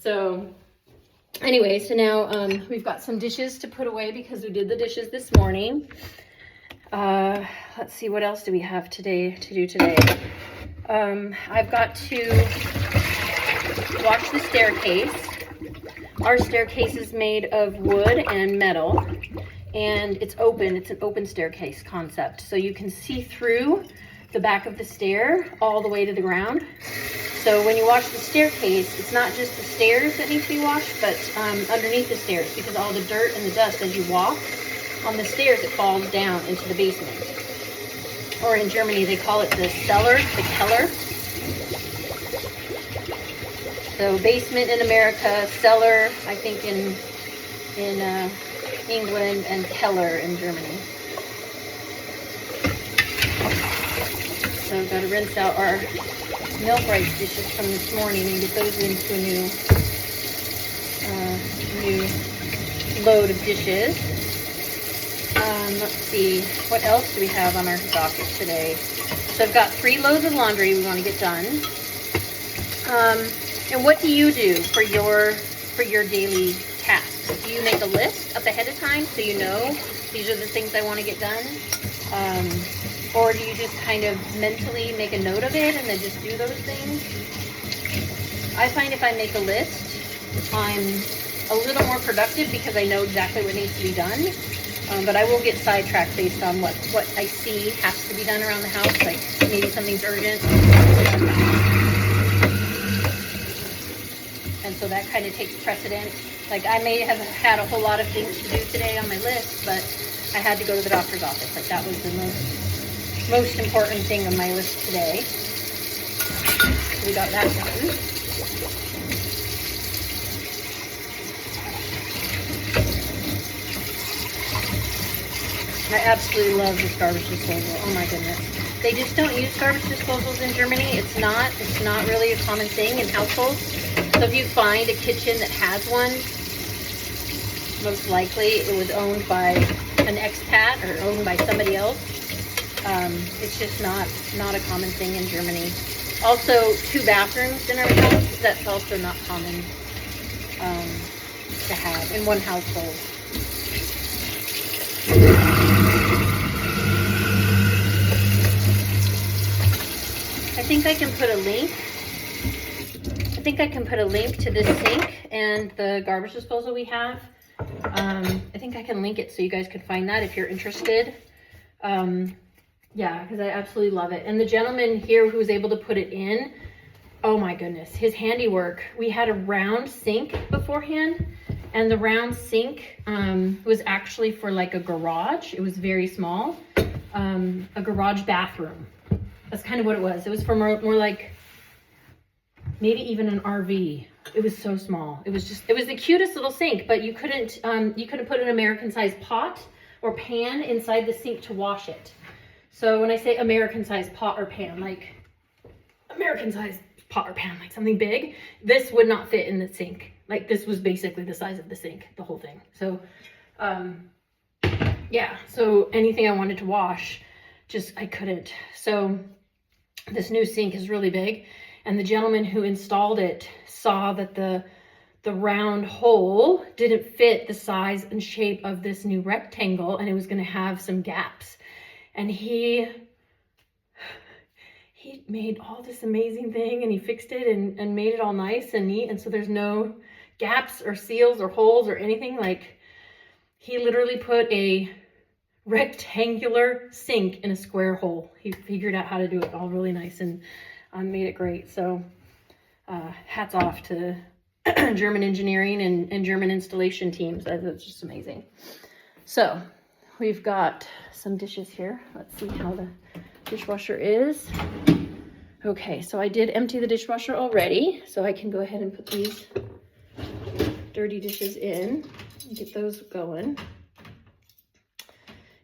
So anyway, so now we've got some dishes to put away because we did the dishes this morning. Let's see, what else do we have to do today? I've got to wash the staircase. Our staircase is made of wood and metal, and it's open. It's an open staircase concept. So you can see through the back of the stair all the way to the ground. So when you wash the staircase, it's not just the stairs that need to be washed, but underneath the stairs, because all the dirt and the dust as you walk on the stairs, it falls down into the basement. Or in Germany, they call it the cellar, the Keller. So basement in America, cellar, I think in England, and Keller in Germany. So I've got to rinse out our milk rice dishes from this morning and get those into a new load of dishes. Let's see, what else do we have on our docket today? So I've got 3 loads of laundry we want to get done. And what do you do for your daily tasks? Do you make a list up ahead of time so you know these are the things I want to get done? Or do you just kind of mentally make a note of it and then just do those things? I find if I make a list, I'm a little more productive because I know exactly what needs to be done. But I will get sidetracked based on what I see has to be done around the house, like maybe something's urgent. And so that kind of takes precedent. Like I may have had a whole lot of things to do today on my list, but I had to go to the doctor's office. Like that was the most important thing on my list today. So we got that done. I absolutely love this garbage disposal. Oh my goodness. They just don't use garbage disposals in Germany. It's not really a common thing in households. So if you find a kitchen that has one, most likely it was owned by an expat or owned by somebody else. It's just not a common thing in Germany. Also, 2 bathrooms in our house, that's also not common to have in one household. I think I can put a link to this sink and the garbage disposal we have. I think I can link it so you guys can find that if you're interested. Yeah, because I absolutely love it. And the gentleman here who was able to put it in, oh my goodness, his handiwork. We had a round sink beforehand, and the round sink was actually for like a garage. It was very small, a garage bathroom. That's kind of what it was. It was for more like maybe even an RV. It was so small. It was the cutest little sink, but you couldn't put an American-sized pot or pan inside the sink to wash it. So when I say American-sized pot or pan, like American-sized pot or pan, like something big, this would not fit in the sink. Like this was basically the size of the sink, the whole thing. So, yeah, so anything I wanted to wash, I couldn't. So this new sink is really big, and the gentleman who installed it saw that the round hole didn't fit the size and shape of this new rectangle, and it was going to have some gaps. And he made all this amazing thing, and he fixed it and made it all nice and neat, and so there's no gaps or seals or holes or anything. Like, he literally put a rectangular sink in a square hole. He figured out how to do it all really nice and made it great. So hats off to German engineering and German installation teams. That's just amazing. So we've got some dishes here. Let's see how the dishwasher is. Okay, so I did empty the dishwasher already, so I can go ahead and put these dirty dishes in and get those going.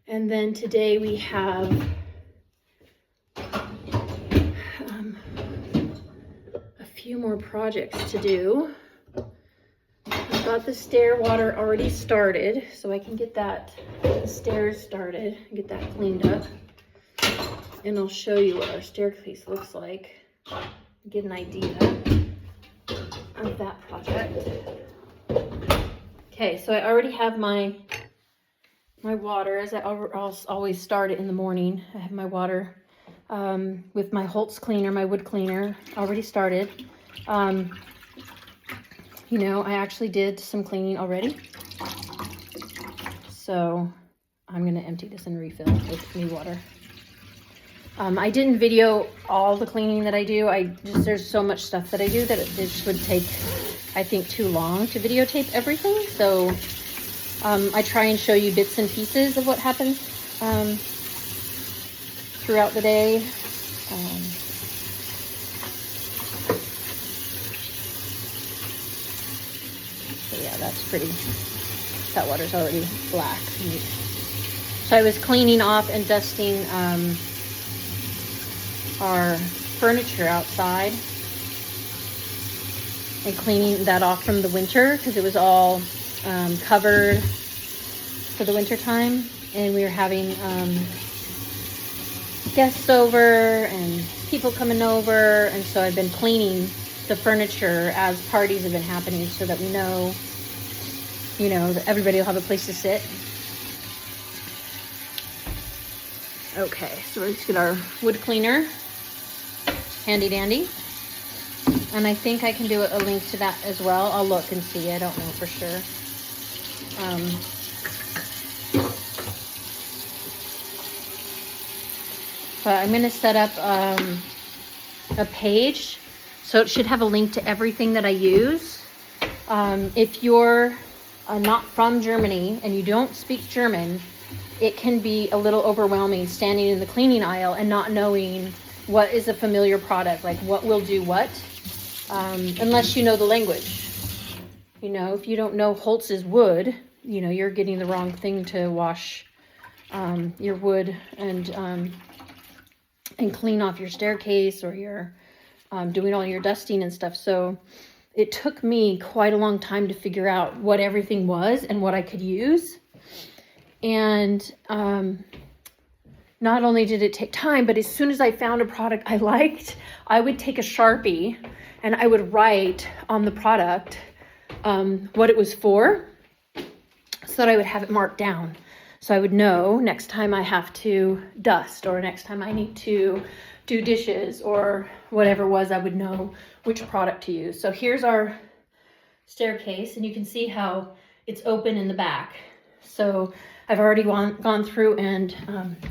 And then today we have a few more projects to do. I've got the stair water already started, so I can get the stairs started and get that cleaned up. And I'll show you what our staircase looks like, get an idea. of that project. Okay, so I already have my water, as I always start it in the morning. I have my water with my Holtz cleaner, my wood cleaner, already started. You know, I actually did some cleaning already. So I'm going to empty this and refill with new water. I didn't video all the cleaning that I do. There's so much stuff that I do that it just would take, I think, too long to videotape everything. So I try and show you bits and pieces of what happens throughout the day. So yeah, that's pretty. That water's already black. So I was cleaning off and dusting our furniture outside and cleaning that off from the winter because it was all covered for the winter time, and we were having guests over and people coming over, and so I've been cleaning the furniture as parties have been happening so that we know, you know, that everybody will have a place to sit. Okay, so let's get our wood cleaner, handy dandy. And I think I can do a link to that as well. I'll look and see, I don't know for sure. But I'm going to set up a page, so it should have a link to everything that I use. If you're not from Germany and you don't speak German, it can be a little overwhelming standing in the cleaning aisle and not knowing what is a familiar product, like what will do what, unless you know the language. You know, if you don't know Holtz's wood, you know, you're getting the wrong thing to wash your wood and clean off your staircase, or you're doing all your dusting and stuff. So it took me quite a long time to figure out what everything was and what I could use. And not only did it take time, but as soon as I found a product I liked, I would take a Sharpie and I would write on the product what it was for, so that I would have it marked down. So I would know next time I have to dust, or next time I need to do dishes, or whatever it was, I would know which product to use. So here's our staircase, and you can see how it's open in the back. So I've already gone through and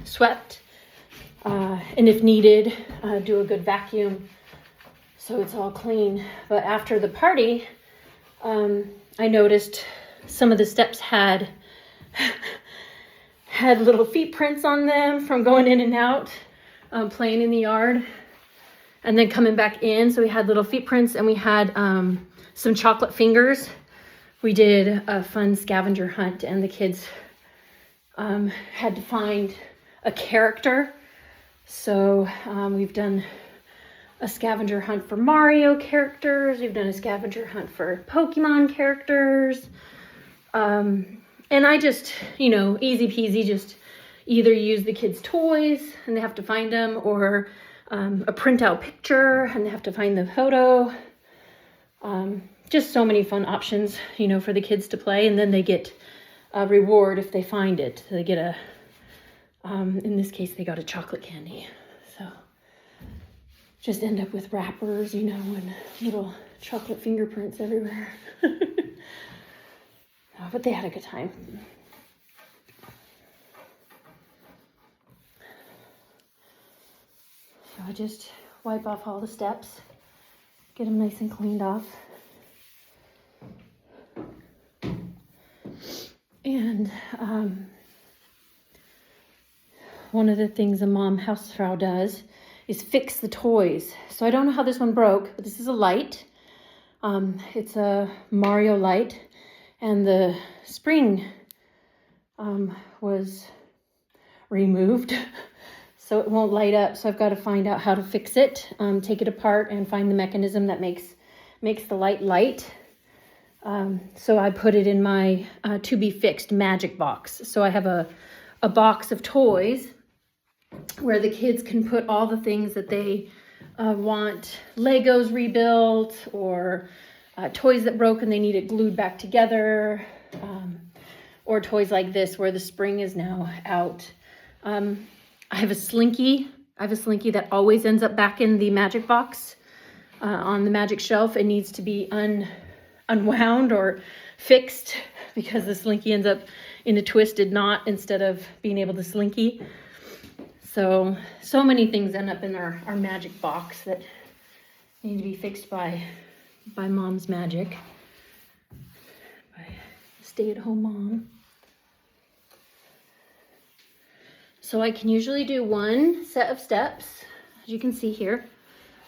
swept, and if needed, do a good vacuum so it's all clean. But after the party, I noticed some of the steps had little feet prints on them from going in and out, playing in the yard, and then coming back in. So we had little feet prints, and we had some chocolate fingers. We did a fun scavenger hunt, and the kids had to find a character. So we've done a scavenger hunt for Mario characters. We've done a scavenger hunt for Pokemon characters. And I just, you know, easy peasy, just either use the kids' toys and they have to find them, or a printout picture and they have to find the photo. Just so many fun options, you know, for the kids to play. And then they get a reward if they find it. So they get in this case, they got a chocolate candy. So just end up with wrappers, you know, and little chocolate fingerprints everywhere. But they had a good time. So I just wipe off all the steps, get them nice and cleaned off. And one of the things a mom Hausfrau does is fix the toys. So I don't know how this one broke, but this is a light. It's a Mario light. And the spring was removed, so it won't light up. So I've got to find out how to fix it, take it apart and find the mechanism that makes the light light. So I put it in my to be fixed magic box. So I have a box of toys where the kids can put all the things that they want Legos rebuilt, or toys that broke and they need it glued back together, or toys like this where the spring is now out. I have a slinky. I have a slinky that always ends up back in the magic box on the magic shelf. It needs to be unwound or fixed because the slinky ends up in a twisted knot instead of being able to slinky. So many things end up in our magic box that need to be fixed by mom's magic, by stay-at-home mom. So I can usually do one set of steps, as you can see here,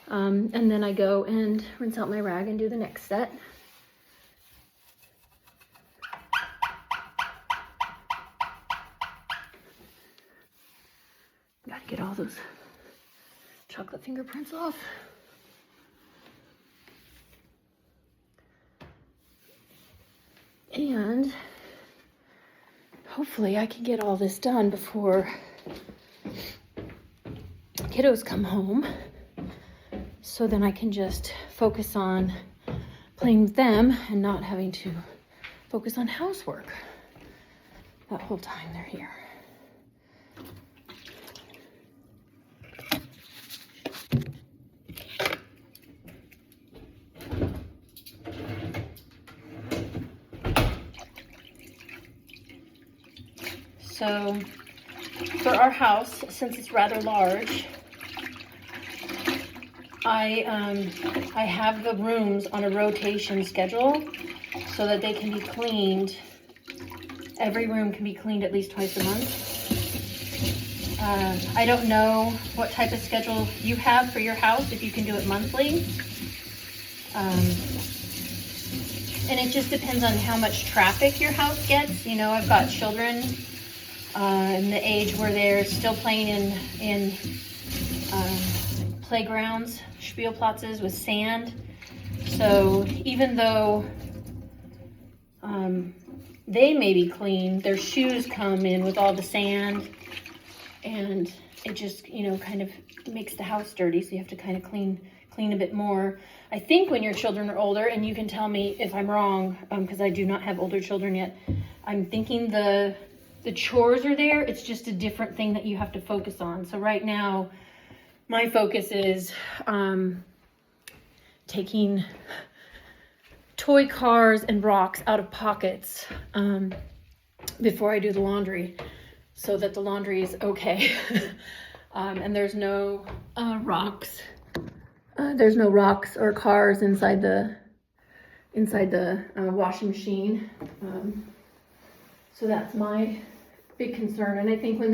and then I go and rinse out my rag and do the next set. Gotta get all those chocolate fingerprints off. And hopefully I can get all this done before kiddos come home, so then I can just focus on playing with them and not having to focus on housework that whole time they're here. So for our house, since it's rather large, I have the rooms on a rotation schedule so that they can be cleaned. Every room can be cleaned at least twice a month. I don't know what type of schedule you have for your house, if you can do it monthly. And it just depends on how much traffic your house gets. You know, I've got children in the age where they're still playing in playgrounds, Spielplatzes with sand. So even though they may be clean, their shoes come in with all the sand, and it just, you know, kind of makes the house dirty. So you have to kind of clean a bit more. I think when your children are older, and you can tell me if I'm wrong, because I do not have older children yet, I'm thinking the chores are there. It's just a different thing that you have to focus on. So right now, my focus is taking toy cars and rocks out of pockets before I do the laundry, so that the laundry is okay. And there's no rocks. There's no rocks or cars inside the washing machine. So that's my big concern. And I think when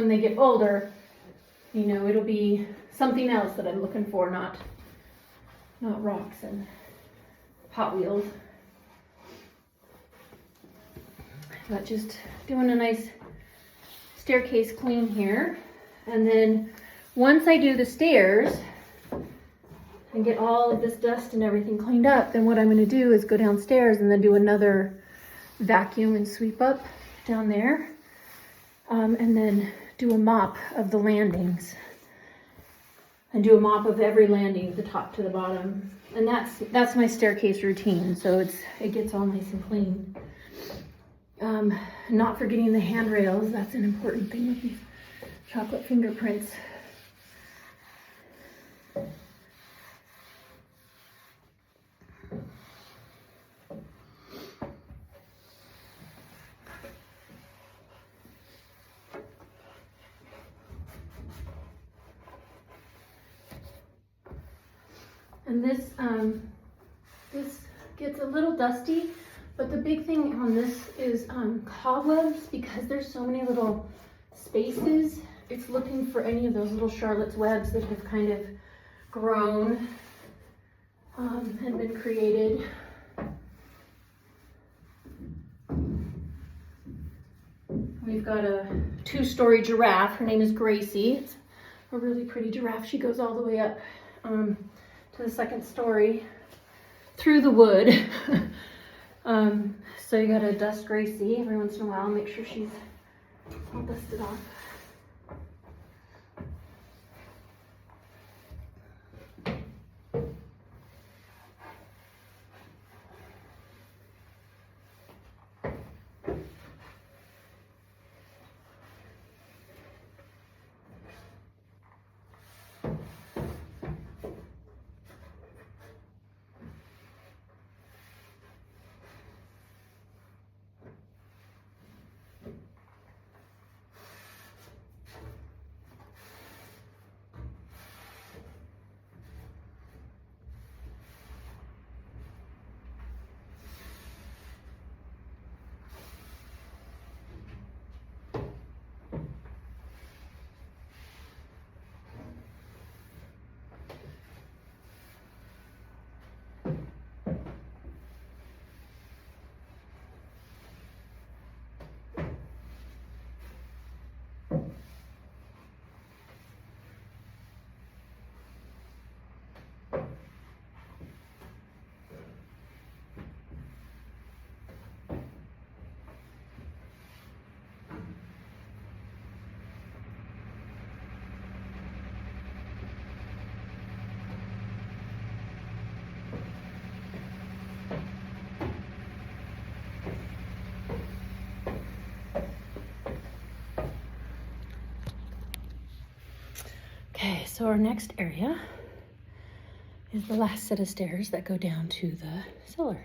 they get older, you know, it'll be something else that I'm looking for, not rocks and Hot Wheels. But just doing a nice staircase clean here. And then once I do the stairs and get all of this dust and everything cleaned up, then what I'm going to do is go downstairs and then do another vacuum and sweep up down there, and then do a mop of the landings, and do a mop of every landing, the top to the bottom. And that's my staircase routine. So it gets all nice and clean. Not forgetting the handrails. That's an important thing with these chocolate fingerprints. And this gets a little dusty, but the big thing on this is cobwebs, because there's so many little spaces. It's looking for any of those little Charlotte's webs that have kind of grown and been created. We've got a 2-story giraffe. Her name is Gracie. It's a really pretty giraffe. She goes all the way up to the 2nd story through the wood. So you gotta dust Gracie every once in a while, make sure she's all dusted off. so our next area is the last set of stairs that go down to the cellar.